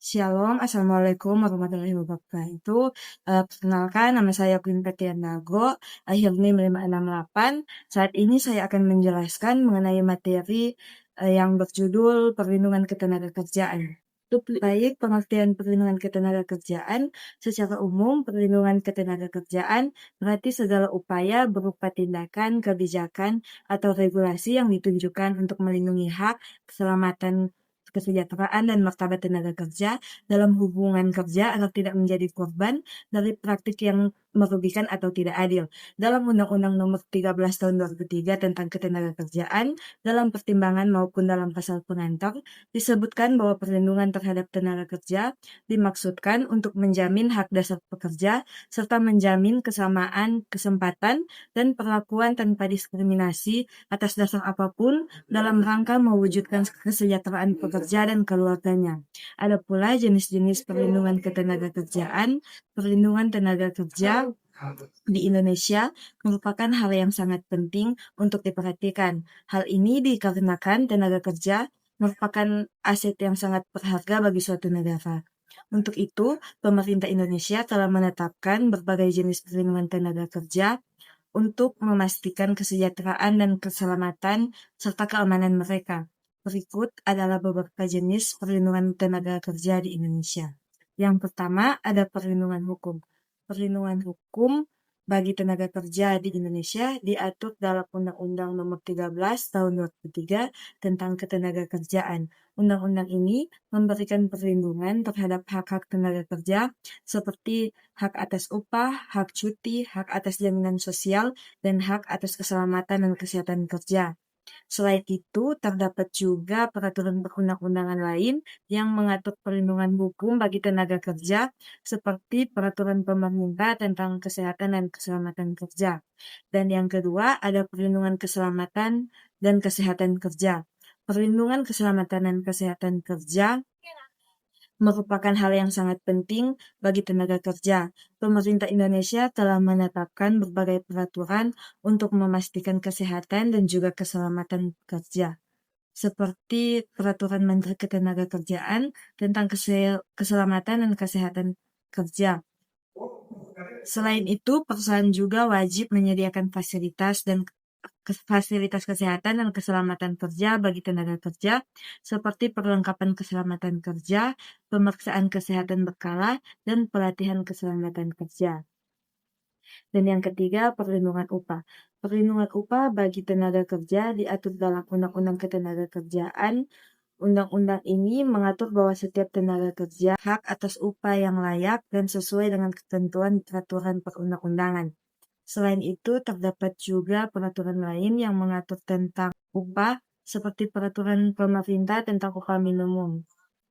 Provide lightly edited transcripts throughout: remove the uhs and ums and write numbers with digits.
Shalom, Assalamualaikum warahmatullahi wabarakatuh. Perkenalkan, nama saya Queen Petian Nago, akhir NIM 568. Saat ini saya akan menjelaskan mengenai materi yang berjudul Perlindungan Ketenagakerjaan. Baik, pengertian perlindungan ketenagakerjaan. Secara umum, perlindungan ketenagakerjaan berarti segala upaya berupa tindakan, kebijakan, atau regulasi yang ditunjukkan untuk melindungi hak, keselamatan, kesejahteraan, dan martabat tenaga kerja dalam hubungan kerja agar tidak menjadi korban dari praktik yang merugikan atau tidak adil. Dalam Undang-Undang Nomor 13 Tahun 2003 tentang Ketenagakerjaan, dalam pertimbangan maupun dalam pasal pengantar, disebutkan bahwa perlindungan terhadap tenaga kerja dimaksudkan untuk menjamin hak dasar pekerja serta menjamin kesamaan kesempatan dan perlakuan tanpa diskriminasi atas dasar apapun dalam rangka mewujudkan kesejahteraan pekerja dan keluarganya. Ada pula jenis-jenis perlindungan ketenagakerjaan. Perlindungan tenaga kerja di Indonesia merupakan hal yang sangat penting untuk diperhatikan. Hal ini dikarenakan tenaga kerja merupakan aset yang sangat berharga bagi suatu negara. Untuk itu, pemerintah Indonesia telah menetapkan berbagai jenis perlindungan tenaga kerja untuk memastikan kesejahteraan dan keselamatan serta keamanan mereka. Berikut adalah beberapa jenis perlindungan tenaga kerja di Indonesia. Yang pertama ada perlindungan hukum. Perlindungan hukum bagi tenaga kerja di Indonesia diatur dalam Undang-Undang Nomor 13 Tahun 2003 tentang Ketenagakerjaan. Undang-undang ini memberikan perlindungan terhadap hak-hak tenaga kerja seperti hak atas upah, hak cuti, hak atas jaminan sosial, dan hak atas keselamatan dan kesehatan kerja. Selain itu, terdapat juga peraturan perundang-undangan lain yang mengatur perlindungan hukum bagi tenaga kerja, seperti peraturan pemerintah tentang kesehatan dan keselamatan kerja. Dan yang kedua, ada perlindungan keselamatan dan kesehatan kerja. Perlindungan keselamatan dan kesehatan kerja merupakan hal yang sangat penting bagi tenaga kerja. Pemerintah Indonesia telah menetapkan berbagai peraturan untuk memastikan kesehatan dan juga keselamatan kerja, seperti Peraturan Menteri Ketenagakerjaan tentang keselamatan dan kesehatan kerja. Selain itu, perusahaan juga wajib menyediakan fasilitas kesehatan dan keselamatan kerja bagi tenaga kerja, seperti perlengkapan keselamatan kerja, pemeriksaan kesehatan berkala, dan pelatihan keselamatan kerja. Dan yang ketiga, perlindungan upah. Perlindungan upah bagi tenaga kerja diatur dalam Undang-Undang Ketenagakerjaan. Undang-undang ini mengatur bahwa setiap tenaga kerja hak atas upah yang layak dan sesuai dengan ketentuan peraturan perundang-undangan. Selain itu, terdapat juga peraturan lain yang mengatur tentang upah, seperti peraturan pemerintah tentang upah minimum.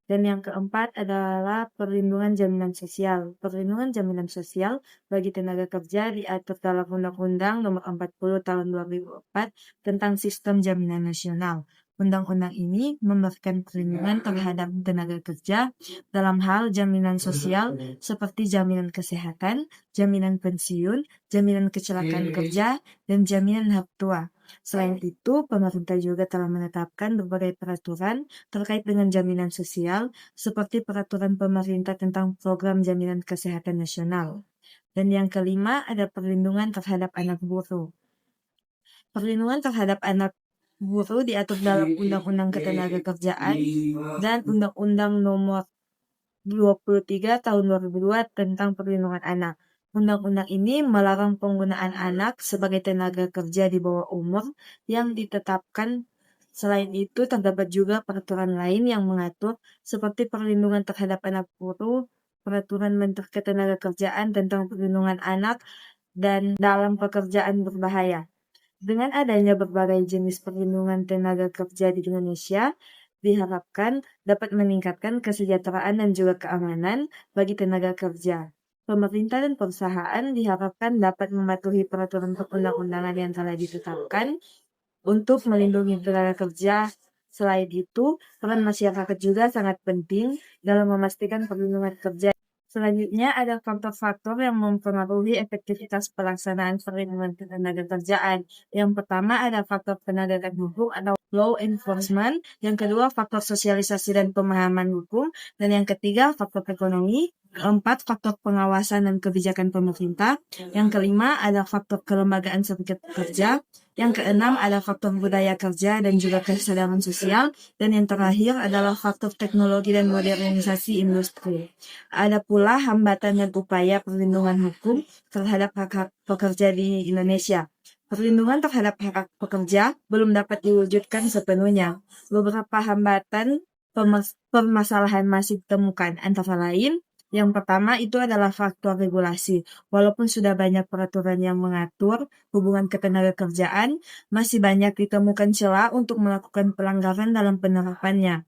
Dan yang keempat adalah perlindungan jaminan sosial. Perlindungan jaminan sosial bagi tenaga kerja diatur dalam Undang-Undang Nomor 40 Tahun 2004 tentang Sistem Jaminan Nasional. Undang-undang ini memberikan perlindungan terhadap tenaga kerja dalam hal jaminan sosial seperti jaminan kesehatan, jaminan pensiun, jaminan kecelakaan kerja, dan jaminan hak tua. Selain itu, pemerintah juga telah menetapkan berbagai peraturan terkait dengan jaminan sosial, seperti peraturan pemerintah tentang program jaminan kesehatan nasional. Dan yang kelima, ada perlindungan terhadap anak buruh. Perlindungan terhadap anak buruh diatur dalam Undang-Undang Ketenagakerjaan dan Undang-Undang Nomor 23 Tahun 2002 tentang perlindungan anak. Undang-undang ini melarang penggunaan anak sebagai tenaga kerja di bawah umur yang ditetapkan. Selain itu, terdapat juga peraturan lain yang mengatur seperti perlindungan terhadap anak buruh, peraturan Menteri Ketenagakerjaan tentang perlindungan anak, dan dalam pekerjaan berbahaya. Dengan adanya berbagai jenis perlindungan tenaga kerja di Indonesia, diharapkan dapat meningkatkan kesejahteraan dan juga keamanan bagi tenaga kerja. Pemerintah dan perusahaan diharapkan dapat mematuhi peraturan perundang-undangan yang telah ditetapkan untuk melindungi tenaga kerja. Selain itu, peran masyarakat juga sangat penting dalam memastikan perlindungan kerja. Selanjutnya ada faktor-faktor yang mempengaruhi efektivitas pelaksanaan perlindungan ketenagakerjaan. Yang pertama ada faktor penegakan hukum atau law enforcement, yang kedua faktor sosialisasi dan pemahaman hukum, dan yang ketiga faktor ekonomi, keempat faktor pengawasan dan kebijakan pemerintah, yang kelima ada faktor kelembagaan serikat pekerja, yang keenam ada faktor budaya kerja dan juga kesadaran sosial, dan yang terakhir adalah faktor teknologi dan modernisasi industri. Ada pula hambatan dan upaya perlindungan hukum terhadap hak-hak pekerja di Indonesia. Perlindungan terhadap hak pekerja belum dapat diwujudkan sepenuhnya. Beberapa hambatan permasalahan masih ditemukan, antara lain yang pertama itu adalah faktor regulasi. Walaupun sudah banyak peraturan yang mengatur hubungan ketenagakerjaan, masih banyak ditemukan celah untuk melakukan pelanggaran dalam penerapannya.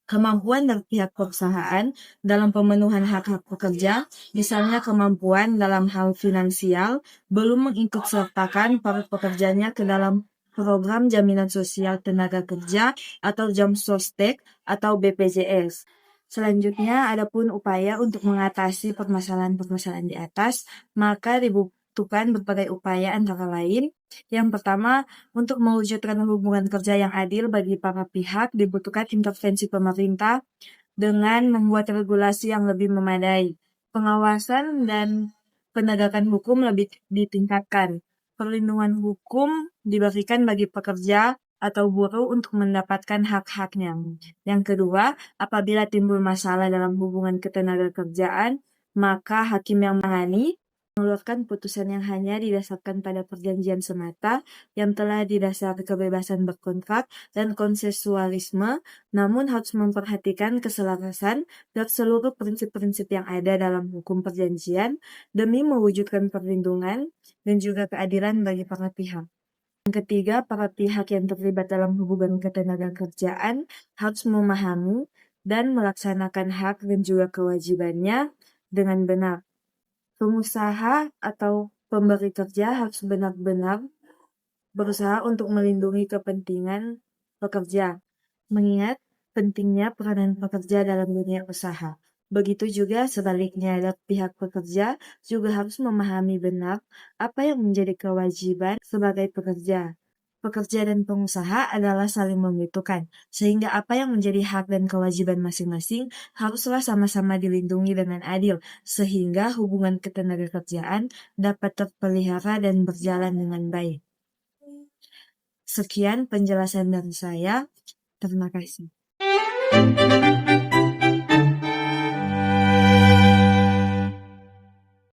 Kemampuan dari pihak perusahaan dalam pemenuhan hak-hak pekerja, misalnya kemampuan dalam hal finansial, belum mengikutsertakan para pekerjanya ke dalam program jaminan sosial tenaga kerja atau jam sostek atau BPJS. Selanjutnya, adapun upaya untuk mengatasi permasalahan-permasalahan di atas, maka dibutuhkan berbagai upaya antara lain. Yang pertama, untuk mewujudkan hubungan kerja yang adil bagi para pihak, dibutuhkan intervensi pemerintah dengan membuat regulasi yang lebih memadai. Pengawasan dan penegakan hukum lebih ditingkatkan. Perlindungan hukum diberikan bagi pekerja atau buruh untuk mendapatkan hak-haknya. Yang kedua, apabila timbul masalah dalam hubungan ketenagakerjaan, maka hakim yang menangani mengeluarkan putusan yang hanya didasarkan pada perjanjian semata yang telah didasari kebebasan berkontrak dan konsensualisme, namun harus memperhatikan keselarasan dari seluruh prinsip-prinsip yang ada dalam hukum perjanjian demi mewujudkan perlindungan dan juga keadilan bagi para pihak. Yang ketiga, para pihak yang terlibat dalam hubungan ketenagakerjaan harus memahami dan melaksanakan hak dan juga kewajibannya dengan benar. Pengusaha atau pemberi kerja harus benar-benar berusaha untuk melindungi kepentingan pekerja, mengingat pentingnya peranan pekerja dalam dunia usaha. Begitu juga sebaliknya, pihak pekerja juga harus memahami benar apa yang menjadi kewajiban sebagai pekerja. Pekerja dan pengusaha adalah saling membutuhkan, sehingga apa yang menjadi hak dan kewajiban masing-masing haruslah sama-sama dilindungi dengan adil, sehingga hubungan ketenagakerjaan dapat terpelihara dan berjalan dengan baik. Sekian penjelasan dari saya. Terima kasih.